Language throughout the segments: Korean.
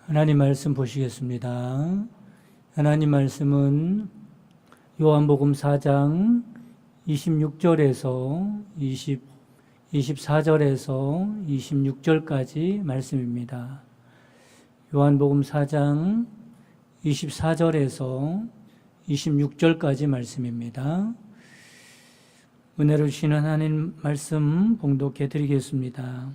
하나님 말씀 보시겠습니다. 하나님 말씀은 요한복음 4장 26절에서 24절에서 26절까지 말씀입니다. 요한복음 4장 24절에서 26절까지 말씀입니다. 은혜를 주시는 하나님 말씀 봉독해 드리겠습니다.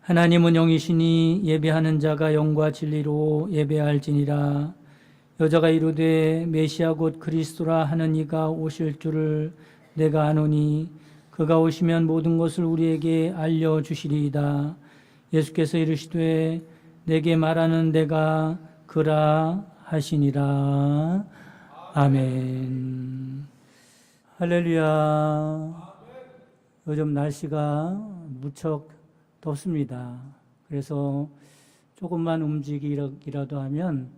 하나님은 영이시니 예배하는 자가 영과 진리로 예배할지니라. 여자가 이르되 메시아 곧 그리스도라 하는 이가 오실 줄을 내가 아노니 그가 오시면 모든 것을 우리에게 알려주시리이다. 예수께서 이르시되 내게 말하는 내가 그라 하시니라. 아멘. 할렐루야. 요즘 날씨가 무척 덥습니다. 그래서 조금만 움직이기라도 하면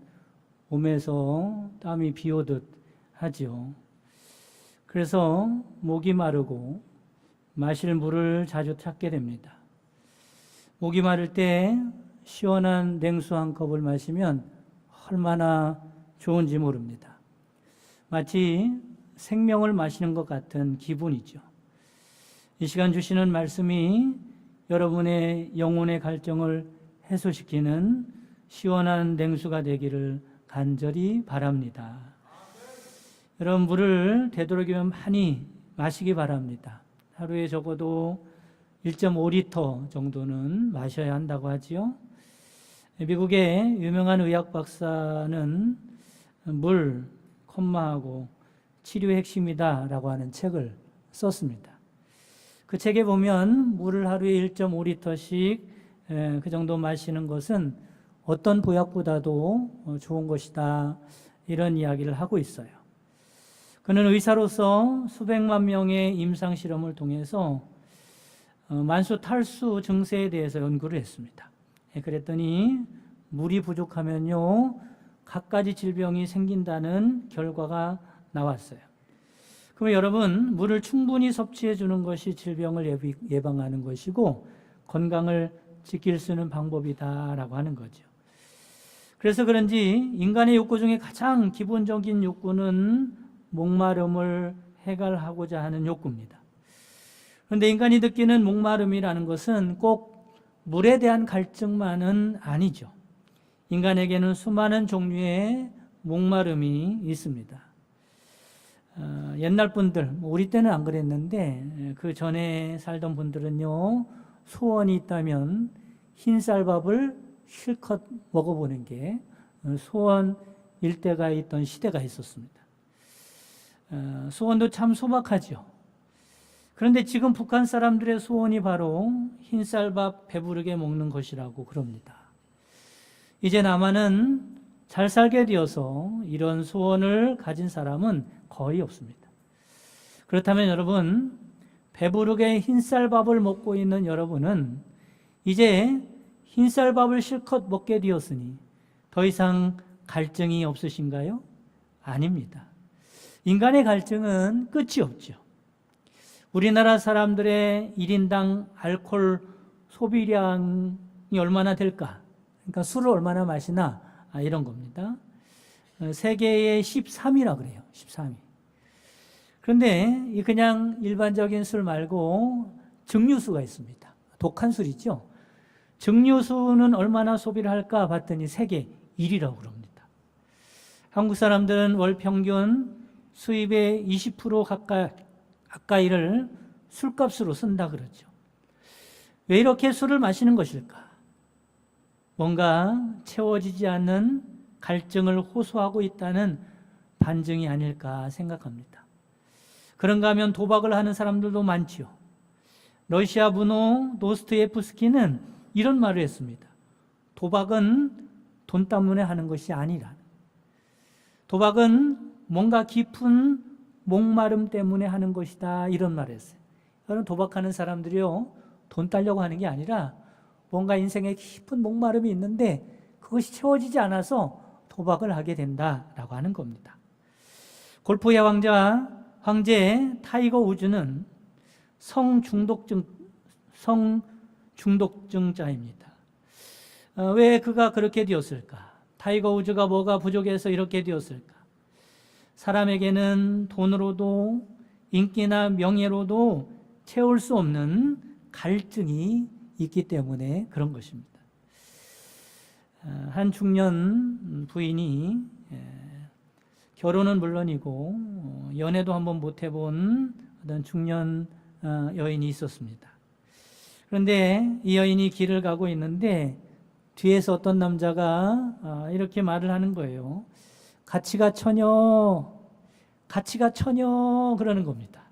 몸에서 땀이 비오듯 하지요. 그래서 목이 마르고 마실 물을 자주 찾게 됩니다. 목이 마를 때 시원한 냉수 한 컵을 마시면 얼마나 좋은지 모릅니다. 마치 생명을 마시는 것 같은 기분이죠. 이 시간 주시는 말씀이 여러분의 영혼의 갈증을 해소시키는 시원한 냉수가 되기를 간절히 바랍니다. 여러분, 물을 되도록이면 많이 마시기 바랍니다. 하루에 적어도 1.5리터 정도는 마셔야 한다고 하지요. 미국의 유명한 의학 박사는 물, 콤마하고 치료의 핵심이다 라고 하는 책을 썼습니다. 그 책에 보면 물을 하루에 1.5리터씩 그 정도 마시는 것은 어떤 보약보다도 좋은 것이다, 이런 이야기를 하고 있어요. 그는 의사로서 수백만 명의 임상 실험을 통해서 만수 탈수 증세에 대해서 연구를 했습니다. 그랬더니 물이 부족하면요 갖가지 질병이 생긴다는 결과가 나왔어요. 그럼 여러분, 물을 충분히 섭취해 주는 것이 질병을 예방하는 것이고 건강을 지킬 수 있는 방법이다라고 하는 거죠. 그래서 그런지 인간의 욕구 중에 가장 기본적인 욕구는 목마름을 해결하고자 하는 욕구입니다. 그런데 인간이 느끼는 목마름이라는 것은 꼭 물에 대한 갈증만은 아니죠. 인간에게는 수많은 종류의 목마름이 있습니다. 옛날 분들, 우리 때는 안 그랬는데 그 전에 살던 분들은요, 소원이 있다면 흰쌀밥을 실컷 먹어보는 게 소원일 때가 있던 시대가 있었습니다. 소원도 참 소박하죠. 그런데 지금 북한 사람들의 소원이 바로 흰쌀밥 배부르게 먹는 것이라고 그럽니다. 이제 남한은 잘 살게 되어서 이런 소원을 가진 사람은 거의 없습니다. 그렇다면 여러분, 배부르게 흰쌀밥을 먹고 있는 여러분은 이제 흰쌀밥을 실컷 먹게 되었으니 더 이상 갈증이 없으신가요? 아닙니다. 인간의 갈증은 끝이 없죠. 우리나라 사람들의 1인당 알코올 소비량이 얼마나 될까? 그러니까 술을 얼마나 마시나? 이런 겁니다. 세계의 13위라 그래요. 13위. 그런데 그냥 일반적인 술 말고 증류수가 있습니다. 독한 술이죠. 증류수는 얼마나 소비를 할까 봤더니 세계 1위라고 그럽니다. 한국 사람들은 월 평균 수입의 20% 가까이를 술값으로 쓴다 그러죠. 왜 이렇게 술을 마시는 것일까? 뭔가 채워지지 않는 갈증을 호소하고 있다는 반증이 아닐까 생각합니다. 그런가 하면 도박을 하는 사람들도 많지요. 러시아 분호 도스토옙스키는 이런 말을 했습니다. 도박은 돈 때문에 하는 것이 아니라, 도박은 뭔가 깊은 목마름 때문에 하는 것이다, 이런 말을 했어요. 여러분, 도박하는 사람들이요, 돈 따려고 하는 게 아니라 뭔가 인생에 깊은 목마름이 있는데 그것이 채워지지 않아서 도박을 하게 된다라고 하는 겁니다. 골프의 황제 타이거 우즈는 성중독증자입니다. 왜 그가 그렇게 되었을까? 타이거 우즈가 뭐가 부족해서 이렇게 되었을까? 사람에게는 돈으로도 인기나 명예로도 채울 수 없는 갈증이 있기 때문에 그런 것입니다. 한 중년 부인이 결혼은 물론이고 연애도 한번 못 해본 어떤 중년 여인이 있었습니다. 그런데 이 여인이 길을 가고 있는데 뒤에서 어떤 남자가 이렇게 말을 하는 거예요. 같이가 처녀, 같이가 처녀 그러는 겁니다.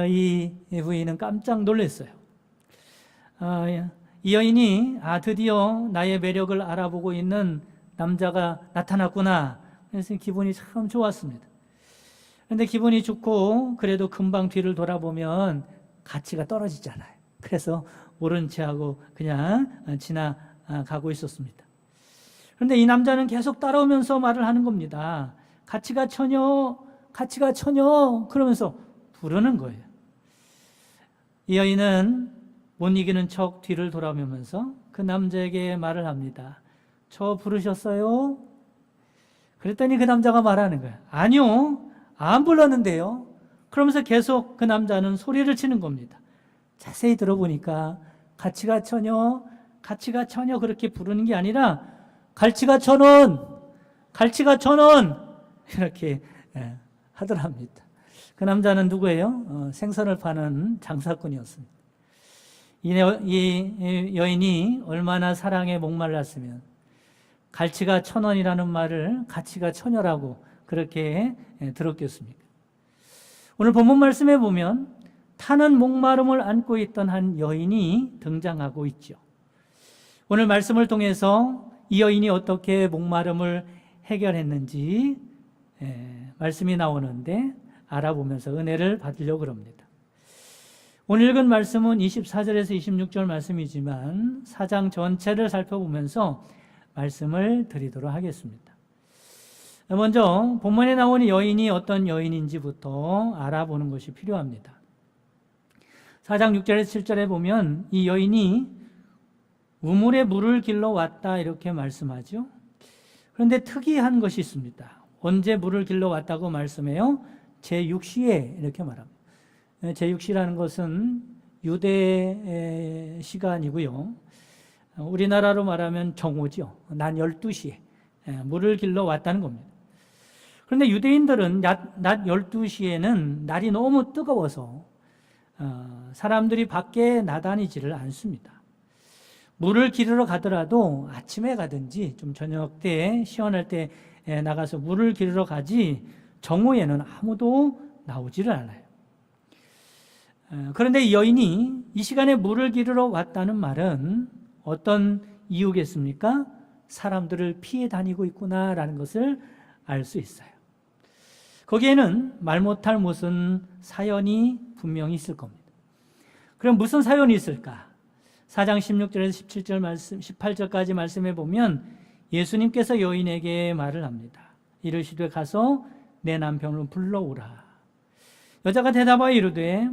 이 부인은 깜짝 놀랐어요. 이 여인이 드디어 나의 매력을 알아보고 있는 남자가 나타났구나. 그래서 기분이 참 좋았습니다. 그런데 기분이 좋고 그래도 금방 뒤를 돌아보면 가치가 떨어지잖아요. 그래서 모른 체하고 그냥 지나가고 있었습니다. 그런데 이 남자는 계속 따라오면서 말을 하는 겁니다. 가치가 처녀, 가치가 처녀 그러면서 부르는 거예요. 이 여인은 못 이기는 척 뒤를 돌아보면서 그 남자에게 말을 합니다. 저 부르셨어요? 그랬더니 그 남자가 말하는 거예요. 아니요, 안 불렀는데요. 그러면서 계속 그 남자는 소리를 치는 겁니다. 자세히 들어보니까 가치가 처녀, 가치가 처녀 그렇게 부르는 게 아니라 갈치가 1,000원, 갈치가 1,000원 이렇게 하더랍니다. 그 남자는 누구예요? 생선을 파는 장사꾼이었습니다. 이 여인이 얼마나 사랑에 목말랐으면 갈치가 1,000원이라는 말을 가치가 처녀라고 그렇게 들었겠습니까? 오늘 본문 말씀에 보면 타는 목마름을 안고 있던 한 여인이 등장하고 있죠. 오늘 말씀을 통해서 이 여인이 어떻게 목마름을 해결했는지 말씀이 나오는데 알아보면서 은혜를 받으려고 합니다. 오늘 읽은 말씀은 24절에서 26절 말씀이지만 4장 전체를 살펴보면서 말씀을 드리도록 하겠습니다. 먼저 본문에 나오는 여인이 어떤 여인인지부터 알아보는 것이 필요합니다. 4장 6절에서 7절에 보면 이 여인이 우물에 물을 길러 왔다 이렇게 말씀하죠. 그런데 특이한 것이 있습니다. 언제 물을 길러 왔다고 말씀해요? 제6시에 이렇게 말합니다. 제6시라는 것은 유대 시간이고요. 우리나라로 말하면 정오죠. 낮 12시에 물을 길러 왔다는 겁니다. 그런데 유대인들은 낮 12시에는 날이 너무 뜨거워서 사람들이 밖에 나다니지를 않습니다. 물을 기르러 가더라도 아침에 가든지 좀 저녁 때 시원할 때 나가서 물을 기르러 가지 정오에는 아무도 나오지를 않아요. 그런데 이 여인이 이 시간에 물을 기르러 왔다는 말은 어떤 이유겠습니까? 사람들을 피해 다니고 있구나라는 것을 알 수 있어요. 거기에는 말 못할 무슨 사연이 분명히 있을 겁니다. 그럼 무슨 사연이 있을까? 4장 16절에서 17절 말씀, 18절까지 말씀해 보면 예수님께서 여인에게 말을 합니다. 이르시되 가서 내 남편을 불러오라. 여자가 대답하여 이르되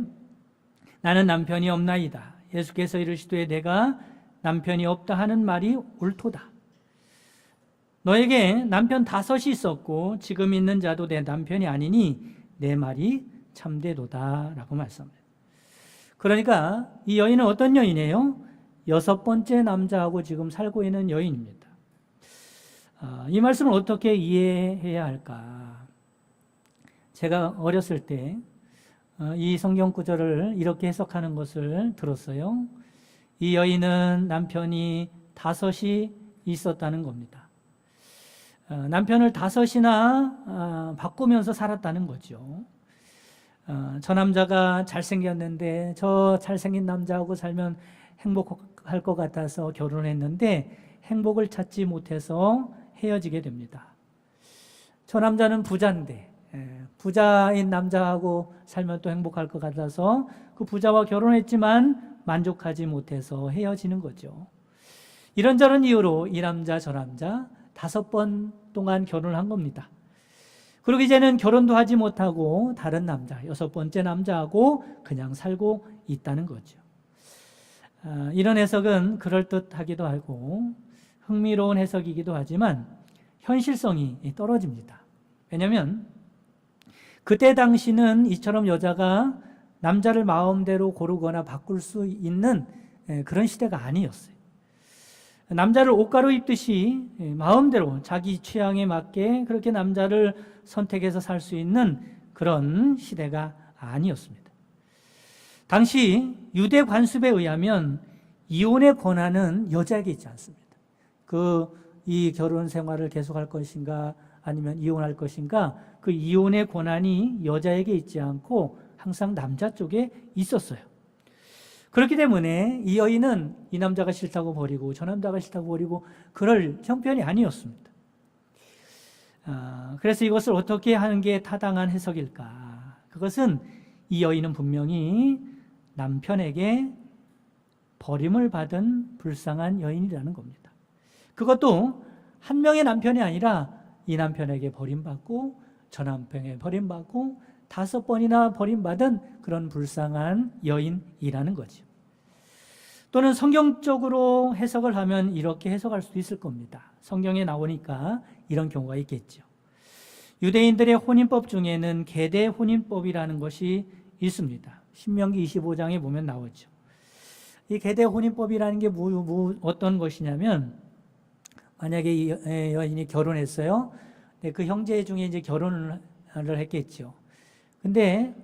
나는 남편이 없나이다. 예수께서 이르시되 내가 남편이 없다 하는 말이 옳도다. 너에게 남편 5이 있었고 지금 있는 자도 내 남편이 아니니 내 말이 참되도다 라고 말씀합니다. 그러니까 이 여인은 어떤 여인이에요? 6번째 남자하고 지금 살고 있는 여인입니다. 이 말씀을 어떻게 이해해야 할까? 제가 어렸을 때 이 성경 구절을 이렇게 해석하는 것을 들었어요. 이 여인은 남편이 5이 있었다는 겁니다. 남편을 5이나 바꾸면서 살았다는 거죠. 저 남자가 잘생겼는데 저 잘생긴 남자하고 살면 행복할 것 같아서 결혼했는데 행복을 찾지 못해서 헤어지게 됩니다. 저 남자는 부자인데 부자인 남자하고 살면 또 행복할 것 같아서 그 부자와 결혼했지만 만족하지 못해서 헤어지는 거죠. 이런저런 이유로 이 남자 저 남자 5번 동안 결혼을 한 겁니다. 그리고 이제는 결혼도 하지 못하고 다른 남자 6번째 남자하고 그냥 살고 있다는 거죠. 이런 해석은 그럴듯하기도 하고 흥미로운 해석이기도 하지만 현실성이 떨어집니다. 왜냐하면 그때 당시는 이처럼 여자가 남자를 마음대로 고르거나 바꿀 수 있는 그런 시대가 아니었어요. 남자를 옷가루 입듯이 마음대로 자기 취향에 맞게 그렇게 남자를 선택해서 살 수 있는 그런 시대가 아니었습니다. 당시 유대 관습에 의하면 이혼의 권한은 여자에게 있지 않습니다. 이 결혼 생활을 계속할 것인가 아니면 이혼할 것인가, 그 이혼의 권한이 여자에게 있지 않고 항상 남자 쪽에 있었어요. 그렇기 때문에 이 여인은 이 남자가 싫다고 버리고 저 남자가 싫다고 버리고 그럴 형편이 아니었습니다. 그래서 이것을 어떻게 하는 게 타당한 해석일까? 그것은 이 여인은 분명히 남편에게 버림을 받은 불쌍한 여인이라는 겁니다. 그것도 한 명의 남편이 아니라 이 남편에게 버림받고 저 남편에게 버림받고 5번이나 버림받은 그런 불쌍한 여인이라는 거죠. 또는 성경적으로 해석을 하면 이렇게 해석할 수도 있을 겁니다. 성경에 나오니까 이런 경우가 있겠죠. 유대인들의 혼인법 중에는 계대 혼인법이라는 것이 있습니다. 신명기 25장에 보면 나오죠. 이 계대 혼인법이라는 게 어떤 것이냐면, 만약에 이 여인이 결혼했어요. 그 형제 중에 이제 결혼을 했겠죠. 근데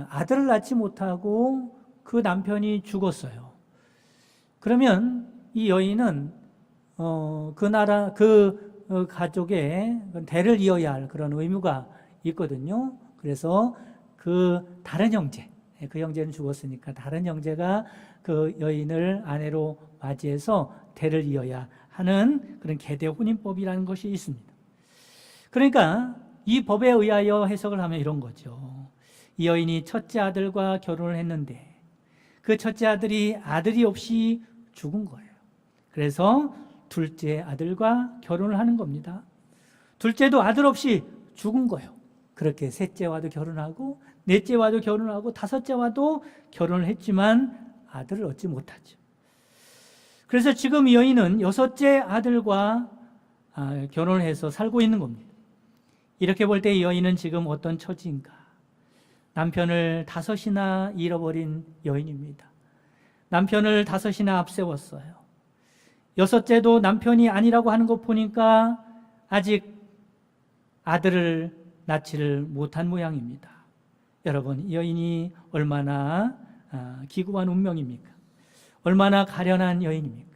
아들을 낳지 못하고 그 남편이 죽었어요. 그러면 이 여인은 그 가족의 대를 이어야 할 그런 의무가 있거든요. 그래서 그 다른 형제, 그 형제는 죽었으니까 다른 형제가 그 여인을 아내로 맞이해서 대를 이어야 하는 그런 계대 혼인법이라는 것이 있습니다. 그러니까 이 법에 의하여 해석을 하면 이런 거죠. 이 여인이 첫째 아들과 결혼을 했는데 그 첫째 아들이 아들이 없이 죽은 거예요. 그래서 둘째 아들과 결혼을 하는 겁니다. 둘째도 아들 없이 죽은 거예요. 그렇게 셋째와도 결혼하고 넷째와도 결혼하고 5째와도 결혼을 했지만 아들을 얻지 못하죠. 그래서 지금 이 여인은 6째 아들과 결혼을 해서 살고 있는 겁니다. 이렇게 볼 때 이 여인은 지금 어떤 처지인가? 남편을 5이나 잃어버린 여인입니다. 남편을 5이나 앞세웠어요. 6째도 남편이 아니라고 하는 것 보니까 아직 아들을 낳지를 못한 모양입니다. 여러분, 이 여인이 얼마나 기구한 운명입니까? 얼마나 가련한 여인입니까?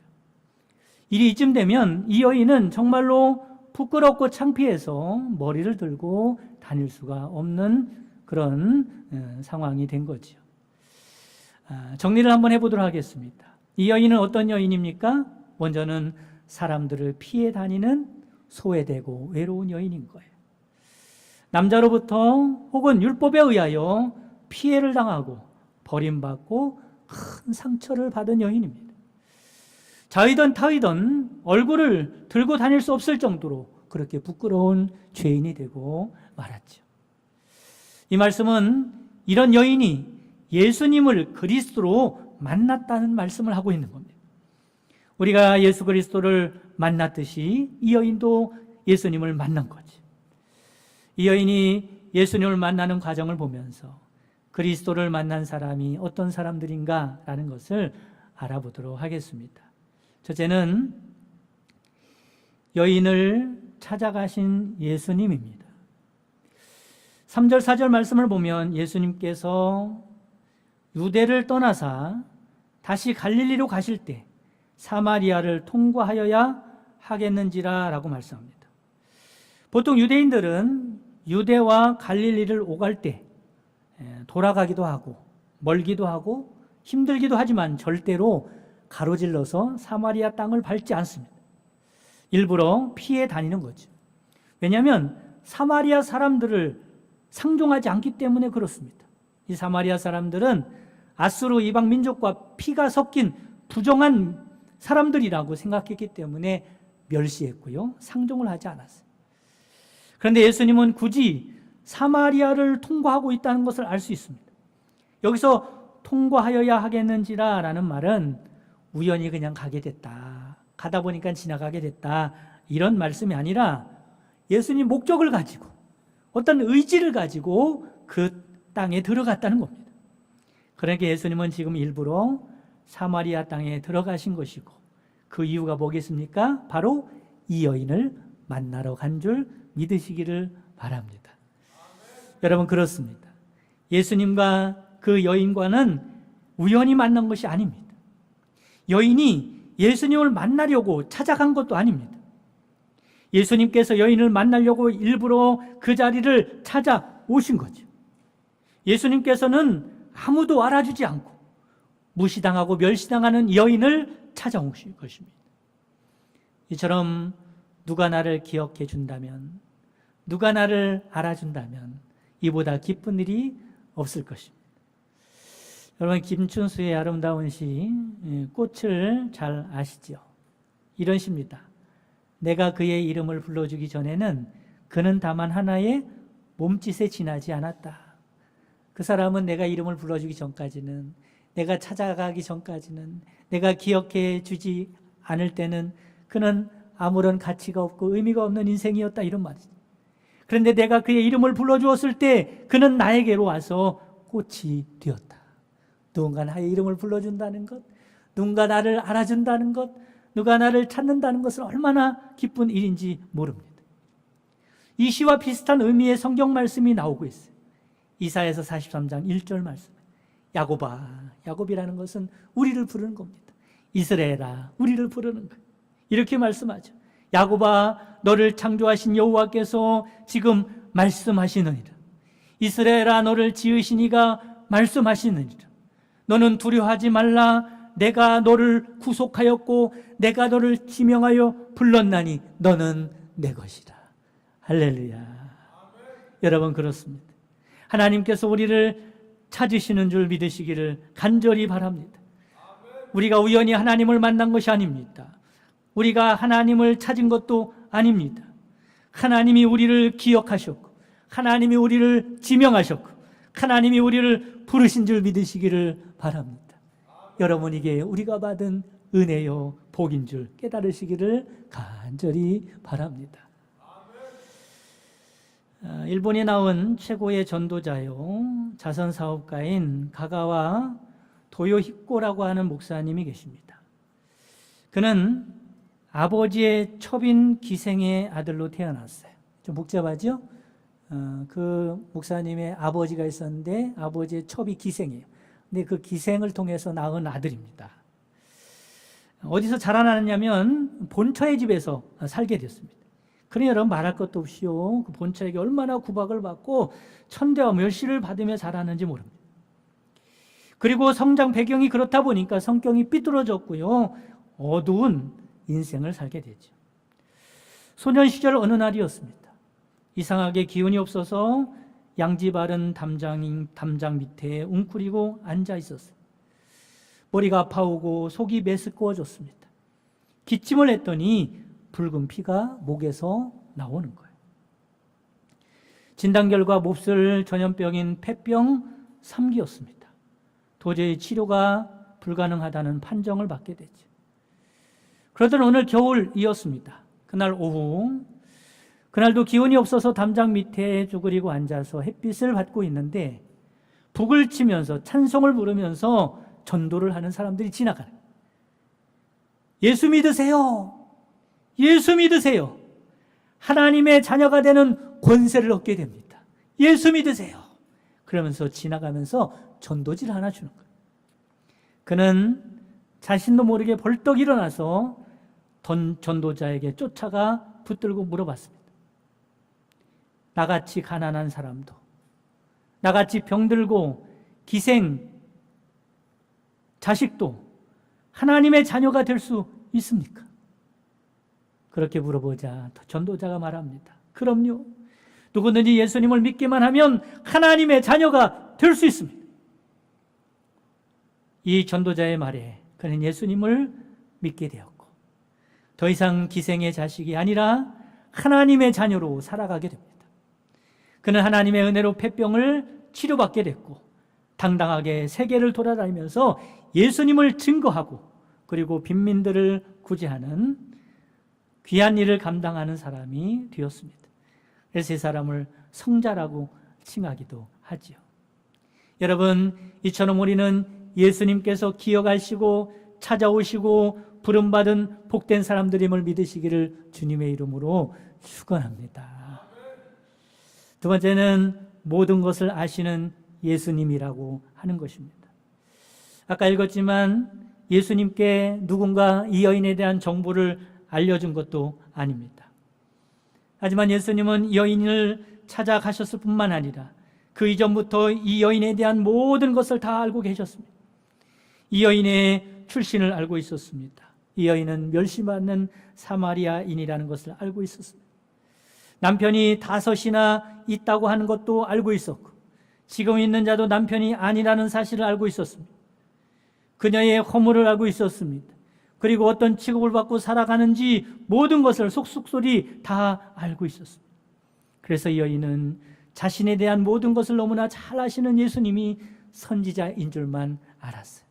일이 이쯤 되면 이 여인은 정말로 부끄럽고 창피해서 머리를 들고 다닐 수가 없는 그런 상황이 된 거죠. 정리를 한번 해보도록 하겠습니다. 이 여인은 어떤 여인입니까? 먼저는 사람들을 피해 다니는 소외되고 외로운 여인인 거예요. 남자로부터 혹은 율법에 의하여 피해를 당하고 버림받고 큰 상처를 받은 여인입니다. 자이든 타이든 얼굴을 들고 다닐 수 없을 정도로 그렇게 부끄러운 죄인이 되고 말았죠. 이 말씀은 이런 여인이 예수님을 그리스도로 만났다는 말씀을 하고 있는 겁니다. 우리가 예수 그리스도를 만났듯이 이 여인도 예수님을 만난 거지. 이 여인이 예수님을 만나는 과정을 보면서 그리스도를 만난 사람이 어떤 사람들인가라는 것을 알아보도록 하겠습니다. 첫째는 여인을 찾아가신 예수님입니다. 3절 4절 말씀을 보면 예수님께서 유대를 떠나사 다시 갈릴리로 가실 때 사마리아를 통과하여야 하겠는지라 라고 말씀합니다. 보통 유대인들은 유대와 갈릴리를 오갈 때 돌아가기도 하고 멀기도 하고 힘들기도 하지만 절대로 가로질러서 사마리아 땅을 밟지 않습니다. 일부러 피해 다니는 거죠. 왜냐하면 사마리아 사람들을 상종하지 않기 때문에 그렇습니다. 이 사마리아 사람들은 아수르 이방 민족과 피가 섞인 부정한 사람들이라고 생각했기 때문에 멸시했고요. 상종을 하지 않았어요. 그런데 예수님은 굳이 사마리아를 통과하고 있다는 것을 알 수 있습니다. 여기서 통과하여야 하겠는지라 라는 말은 우연히 그냥 가게 됐다, 가다 보니까 지나가게 됐다, 이런 말씀이 아니라 예수님 목적을 가지고 어떤 의지를 가지고 그 땅에 들어갔다는 겁니다. 그러니까 예수님은 지금 일부러 사마리아 땅에 들어가신 것이고, 그 이유가 뭐겠습니까? 바로 이 여인을 만나러 간 줄 믿으시기를 바랍니다. 여러분, 그렇습니다. 예수님과 그 여인과는 우연히 만난 것이 아닙니다. 여인이 예수님을 만나려고 찾아간 것도 아닙니다. 예수님께서 여인을 만나려고 일부러 그 자리를 찾아오신 거죠. 예수님께서는 아무도 알아주지 않고 무시당하고 멸시당하는 여인을 찾아오신 것입니다. 이처럼 누가 나를 기억해 준다면, 누가 나를 알아준다면 이보다 기쁜 일이 없을 것입니다. 여러분, 김춘수의 아름다운 시 꽃을 잘 아시죠? 이런 시입니다. 내가 그의 이름을 불러주기 전에는 그는 다만 하나의 몸짓에 지나지 않았다. 그 사람은 내가 이름을 불러주기 전까지는, 내가 찾아가기 전까지는, 내가 기억해 주지 않을 때는 그는 아무런 가치가 없고 의미가 없는 인생이었다, 이런 말이죠. 그런데 내가 그의 이름을 불러주었을 때 그는 나에게로 와서 꽃이 되었다. 누군가 나의 이름을 불러준다는 것, 누군가 나를 알아준다는 것, 누가 나를 찾는다는 것은 얼마나 기쁜 일인지 모릅니다. 이 시와 비슷한 의미의 성경 말씀이 나오고 있어요. 이사야서 43장 1절 말씀. 야곱아, 야곱이라는 것은 우리를 부르는 겁니다. 이스라엘아, 우리를 부르는 거예요. 이렇게 말씀하죠. 야곱아, 너를 창조하신 여호와께서 지금 말씀하시느니라. 이스라엘아, 너를 지으신 이가 말씀하시느니라. 너는 두려워하지 말라. 내가 너를 구속하였고 내가 너를 지명하여 불렀나니 너는 내 것이라. 할렐루야. 여러분, 그렇습니다. 하나님께서 우리를 찾으시는 줄 믿으시기를 간절히 바랍니다. 우리가 우연히 하나님을 만난 것이 아닙니다. 우리가 하나님을 찾은 것도 아닙니다. 하나님이 우리를 기억하셨고, 하나님이 우리를 지명하셨고, 하나님이 우리를 부르신 줄 믿으시기를 바랍니다. 여러분, 이게 우리가 받은 은혜요 복인 줄 깨달으시기를 간절히 바랍니다. 일본에 나온 최고의 전도자요 자선사업가인 가가와 도요히코라고 하는 목사님이 계십니다. 그는 아버지의 첩인 기생의 아들로 태어났어요. 좀 복잡하죠? 그 목사님의 아버지가 있었는데 아버지의 첩이 기생이에요. 근데 그 기생을 통해서 낳은 아들입니다. 어디서 자라나느냐면 본처의 집에서 살게 됐습니다. 그러니 여러분, 말할 것도 없이요, 그 본처에게 얼마나 구박을 받고 천대와 멸시를 받으며 자라는지 모릅니다. 그리고 성장 배경이 그렇다 보니까 성격이 삐뚤어졌고요, 어두운 인생을 살게 되죠. 소년 시절 어느 날이었습니다. 이상하게 기운이 없어서 양지 바른 담장 밑에 웅크리고 앉아 있었어요. 머리가 아파오고 속이 메스꺼워졌습니다. 기침을 했더니 붉은 피가 목에서 나오는 거예요. 진단 결과 몹쓸 전염병인 폐병 3기였습니다. 도저히 치료가 불가능하다는 판정을 받게 됐죠. 그러던 오늘 겨울이었습니다. 그날 오후, 그날도 기운이 없어서 담장 밑에 쭈그리고 앉아서 햇빛을 받고 있는데 북을 치면서 찬송을 부르면서 전도를 하는 사람들이 지나가는 거예요. 예수 믿으세요. 예수 믿으세요. 하나님의 자녀가 되는 권세를 얻게 됩니다. 예수 믿으세요. 그러면서 지나가면서 전도지를 하나 주는 거예요. 그는 자신도 모르게 벌떡 일어나서 전도자에게 쫓아가 붙들고 물어봤습니다. 나같이 가난한 사람도, 나같이 병들고 기생 자식도 하나님의 자녀가 될 수 있습니까? 그렇게 물어보자 전도자가 말합니다. 그럼요. 누구든지 예수님을 믿기만 하면 하나님의 자녀가 될 수 있습니다. 이 전도자의 말에 그는 예수님을 믿게 되었고, 더 이상 기생의 자식이 아니라 하나님의 자녀로 살아가게 됩니다. 그는 하나님의 은혜로 폐병을 치료받게 됐고, 당당하게 세계를 돌아다니면서 예수님을 증거하고 그리고 빈민들을 구제하는 귀한 일을 감당하는 사람이 되었습니다. 그래서 이 사람을 성자라고 칭하기도 하지요. 여러분, 이처럼 우리는 예수님께서 기억하시고 찾아오시고 부름받은 복된 사람들임을 믿으시기를 주님의 이름으로 축원합니다. 두 번째는 모든 것을 아시는 예수님이라고 하는 것입니다. 아까 읽었지만 예수님께 누군가 이 여인에 대한 정보를 알려준 것도 아닙니다. 하지만 예수님은 여인을 찾아가셨을 뿐만 아니라 그 이전부터 이 여인에 대한 모든 것을 다 알고 계셨습니다. 이 여인의 출신을 알고 있었습니다. 이 여인은 멸시받는 사마리아인이라는 것을 알고 있었습니다. 남편이 5이나 있다고 하는 것도 알고 있었고 지금 있는 자도 남편이 아니라는 사실을 알고 있었습니다. 그녀의 허물을 알고 있었습니다. 그리고 어떤 취급을 받고 살아가는지 모든 것을 속속소리 다 알고 있었습니다. 그래서 이 여인은 자신에 대한 모든 것을 너무나 잘 아시는 예수님이 선지자인 줄만 알았어요.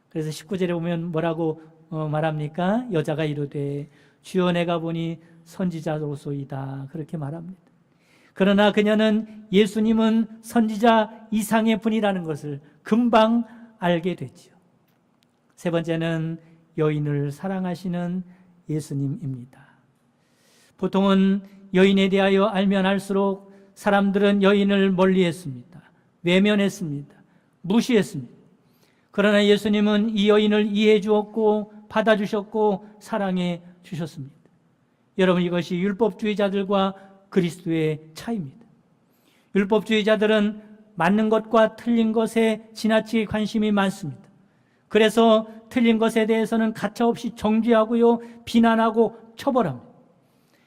그래서 19절에 보면 뭐라고 말합니까? 여자가 이르되 주여 내가 보니 선지자로소이다 그렇게 말합니다. 그러나 그녀는 예수님은 선지자 이상의 분이라는 것을 금방 알게 됐지요. 세 번째는 여인을 사랑하시는 예수님입니다. 보통은 여인에 대하여 알면 알수록 사람들은 여인을 멀리했습니다. 외면했습니다. 무시했습니다. 그러나 예수님은 이 여인을 이해해 주었고 받아주셨고 사랑해 주셨습니다. 여러분, 이것이 율법주의자들과 그리스도의 차이입니다. 율법주의자들은 맞는 것과 틀린 것에 지나치게 관심이 많습니다. 그래서 틀린 것에 대해서는 가차없이 정죄하고요, 비난하고 처벌합니다.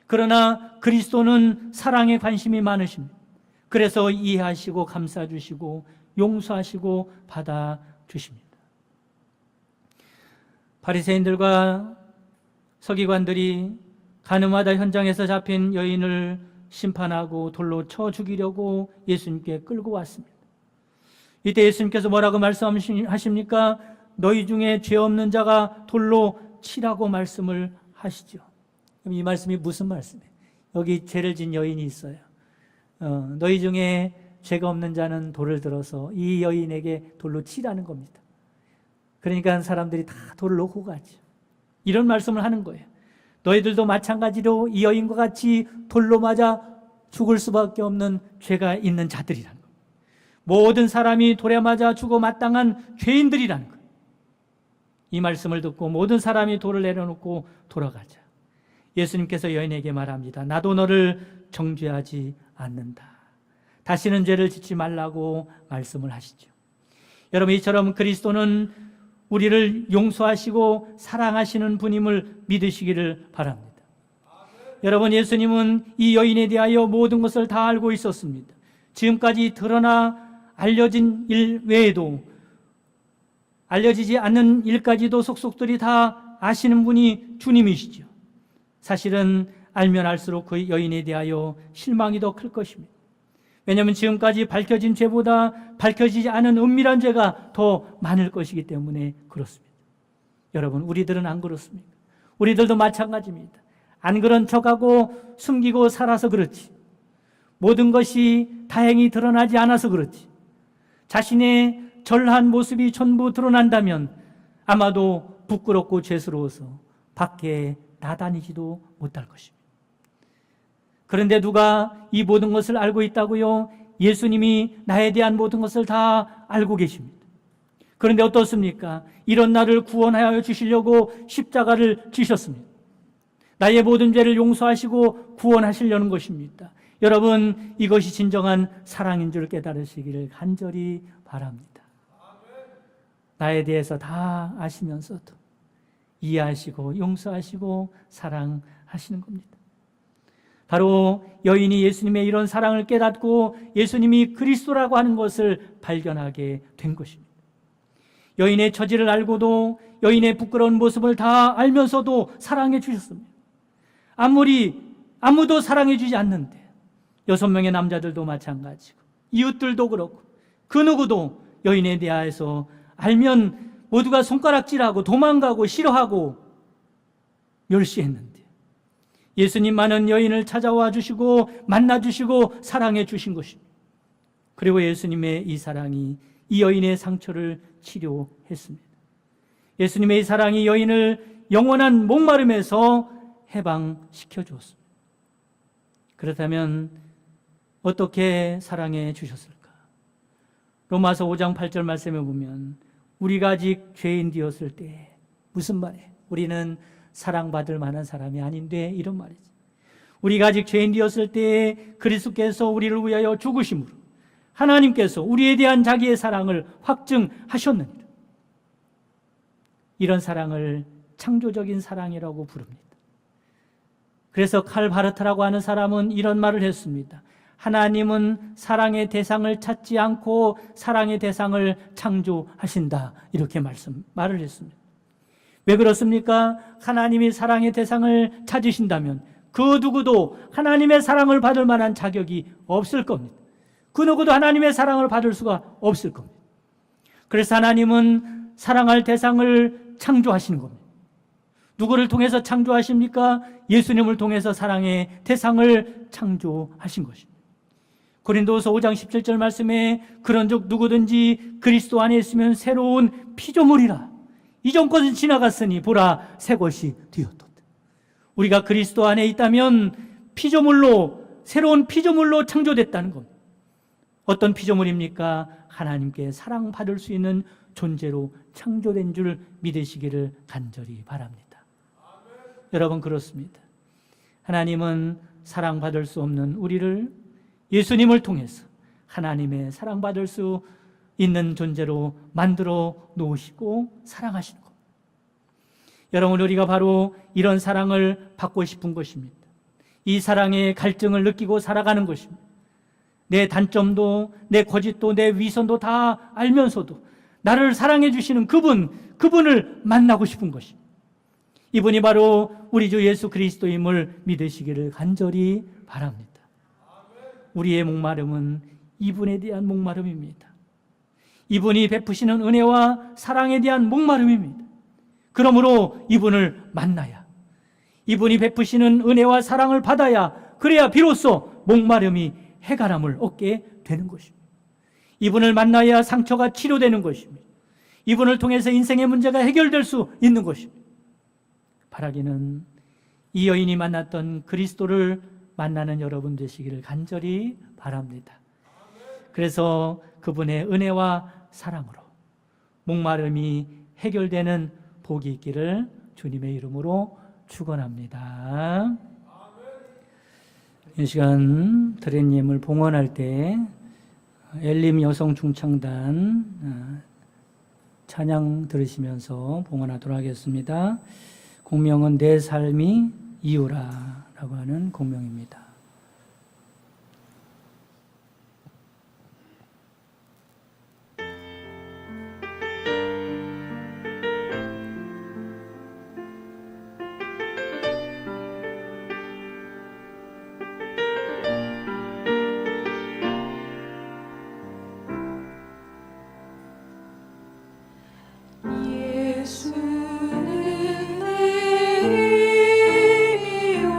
그러나 그리스도는 사랑에 관심이 많으십니다. 그래서 이해하시고 감싸주시고 용서하시고 받아주십니다. 바리새인들과 서기관들이 가늠하다 현장에서 잡힌 여인을 심판하고 돌로 쳐 죽이려고 예수님께 끌고 왔습니다. 이때 예수님께서 뭐라고 말씀하십니까? 너희 중에 죄 없는 자가 돌로 치라고 말씀을 하시죠. 그럼 이 말씀이 무슨 말씀이에요? 여기 죄를 진 여인이 있어요. 너희 중에 죄가 없는 자는 돌을 들어서 이 여인에게 돌로 치라는 겁니다. 그러니까 사람들이 다 돌을 놓고 가죠. 이런 말씀을 하는 거예요. 너희들도 마찬가지로 이 여인과 같이 돌로 맞아 죽을 수밖에 없는 죄가 있는 자들이라는 거예요. 모든 사람이 돌에 맞아 죽어 마땅한 죄인들이라는 거예요. 이 말씀을 듣고 모든 사람이 돌을 내려놓고 돌아가자. 예수님께서 여인에게 말합니다. 나도 너를 정죄하지 않는다. 다시는 죄를 짓지 말라고 말씀을 하시죠. 여러분, 이처럼 그리스도는 우리를 용서하시고 사랑하시는 분임을 믿으시기를 바랍니다. 여러분, 예수님은 이 여인에 대하여 모든 것을 다 알고 있었습니다. 지금까지 드러나 알려진 일 외에도 알려지지 않는 일까지도 속속들이 다 아시는 분이 주님이시죠. 사실은 알면 알수록 그 여인에 대하여 실망이 더 클 것입니다. 왜냐하면 지금까지 밝혀진 죄보다 밝혀지지 않은 은밀한 죄가 더 많을 것이기 때문에 그렇습니다. 여러분, 우리들은 안 그렇습니까? 우리들도 마찬가지입니다. 안 그런 척하고 숨기고 살아서 그렇지. 모든 것이 다행히 드러나지 않아서 그렇지. 자신의 전한 모습이 전부 드러난다면 아마도 부끄럽고 죄스러워서 밖에 나다니지도 못할 것입니다. 그런데 누가 이 모든 것을 알고 있다고요? 예수님이 나에 대한 모든 것을 다 알고 계십니다. 그런데 어떻습니까? 이런 나를 구원하여 주시려고 십자가를 지셨습니다. 나의 모든 죄를 용서하시고 구원하시려는 것입니다. 여러분, 이것이 진정한 사랑인 줄 깨달으시기를 간절히 바랍니다. 나에 대해서 다 아시면서도 이해하시고 용서하시고 사랑하시는 겁니다. 바로 여인이 예수님의 이런 사랑을 깨닫고 예수님이 그리스도라고 하는 것을 발견하게 된 것입니다. 여인의 처지를 알고도 여인의 부끄러운 모습을 다 알면서도 사랑해 주셨습니다. 아무도 사랑해 주지 않는데 6명의 남자들도 마찬가지고 이웃들도 그렇고 그 누구도 여인에 대해서 알면 모두가 손가락질하고 도망가고 싫어하고 멸시했는데 예수님만은 여인을 찾아와 주시고 만나 주시고 사랑해 주신 것입니다. 그리고 예수님의 이 사랑이 이 여인의 상처를 치료했습니다. 예수님의 이 사랑이 여인을 영원한 목마름에서 해방시켜 주었습니다. 그렇다면 어떻게 사랑해 주셨을까? 로마서 5장 8절 말씀에 보면 우리가 아직 죄인 되었을 때, 무슨 말이에요? 우리는 사랑받을 만한 사람이 아닌데, 이런 말이지. 우리가 아직 죄인 되었을 때 그리스도께서 우리를 위하여 죽으심으로 하나님께서 우리에 대한 자기의 사랑을 확증하셨느니라. 이런 사랑을 창조적인 사랑이라고 부릅니다. 그래서 칼 바르트라고 하는 사람은 이런 말을 했습니다. 하나님은 사랑의 대상을 찾지 않고 사랑의 대상을 창조하신다. 이렇게 말을 했습니다. 왜 그렇습니까? 하나님이 사랑의 대상을 찾으신다면 그 누구도 하나님의 사랑을 받을 만한 자격이 없을 겁니다. 그 누구도 하나님의 사랑을 받을 수가 없을 겁니다. 그래서 하나님은 사랑할 대상을 창조하시는 겁니다. 누구를 통해서 창조하십니까? 예수님을 통해서 사랑의 대상을 창조하신 것입니다. 고린도서 5장 17절 말씀에 그런즉 누구든지 그리스도 안에 있으면 새로운 피조물이라. 이전 것은 지나갔으니 보라 새 것이 되었도다. 우리가 그리스도 안에 있다면 피조물로, 새로운 피조물로 창조됐다는 겁니다. 어떤 피조물입니까? 하나님께 사랑받을 수 있는 존재로 창조된 줄 믿으시기를 간절히 바랍니다. 여러분, 그렇습니다. 하나님은 사랑받을 수 없는 우리를 예수님을 통해서 하나님의 사랑받을 수 있는 존재로 만들어 놓으시고 사랑하시는 것. 여러분, 우리가 바로 이런 사랑을 받고 싶은 것입니다. 이 사랑의 갈증을 느끼고 살아가는 것입니다. 내 단점도, 내 거짓도, 내 위선도 다 알면서도 나를 사랑해 주시는 그분을 만나고 싶은 것입니다. 이분이 바로 우리 주 예수 그리스도임을 믿으시기를 간절히 바랍니다. 우리의 목마름은 이분에 대한 목마름입니다. 이분이 베푸시는 은혜와 사랑에 대한 목마름입니다. 그러므로 이분을 만나야, 이분이 베푸시는 은혜와 사랑을 받아야, 그래야 비로소 목마름이 해가람을 얻게 되는 것입니다. 이분을 만나야 상처가 치료되는 것입니다. 이분을 통해서 인생의 문제가 해결될 수 있는 것입니다. 바라기는 이 여인이 만났던 그리스도를 만나는 여러분 되시기를 간절히 바랍니다. 그래서 그분의 은혜와 사랑으로 목마름이 해결되는 복이 있기를 주님의 이름으로 축원합니다. 이 시간 드레님을 봉헌할 때 엘림 여성 중창단 찬양 들으시면서 봉헌하도록 하겠습니다. 공명은 내 삶이 이유라 라고 하는 공명입니다. 예수는 내 힘이요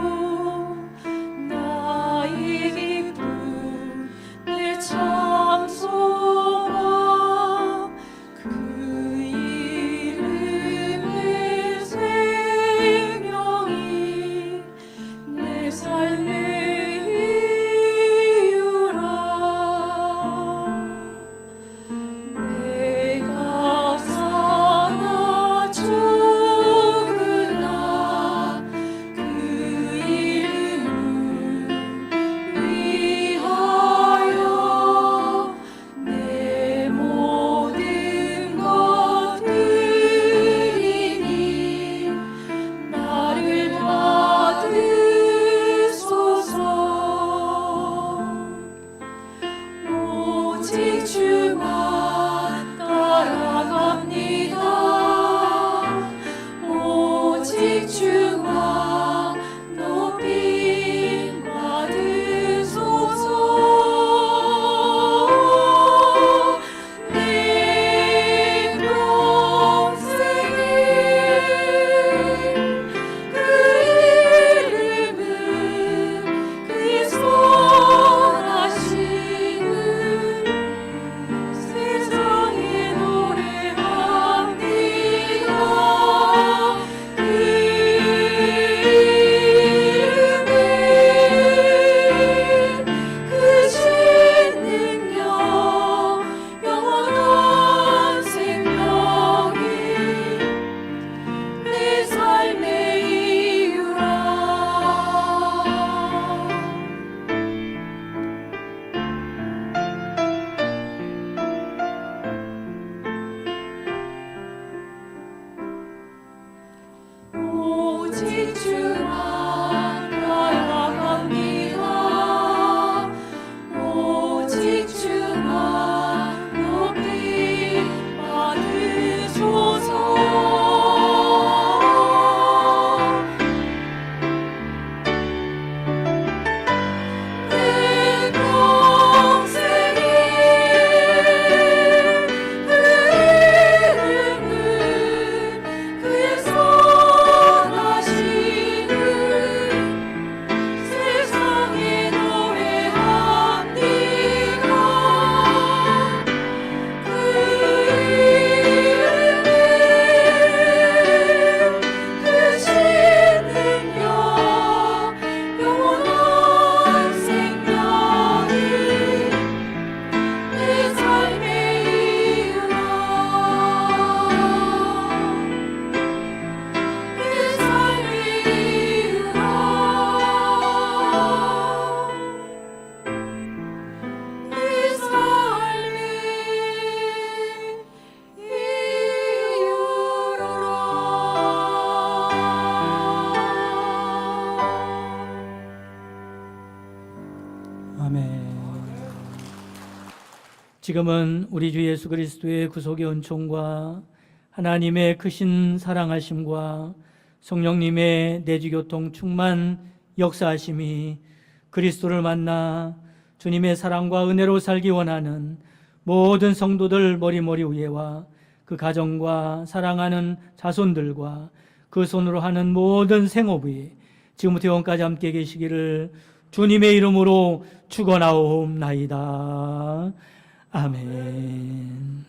지금은 우리 주 예수 그리스도의 구속의 은총과 하나님의 크신 사랑하심과 성령님의 내주교통 충만 역사하심이 그리스도를 만나 주님의 사랑과 은혜로 살기 원하는 모든 성도들 머리머리 위에와 그 가정과 사랑하는 자손들과 그 손으로 하는 모든 생업 위에 지금부터 영원까지 함께 계시기를 주님의 이름으로 축원하옵나이다. 아멘.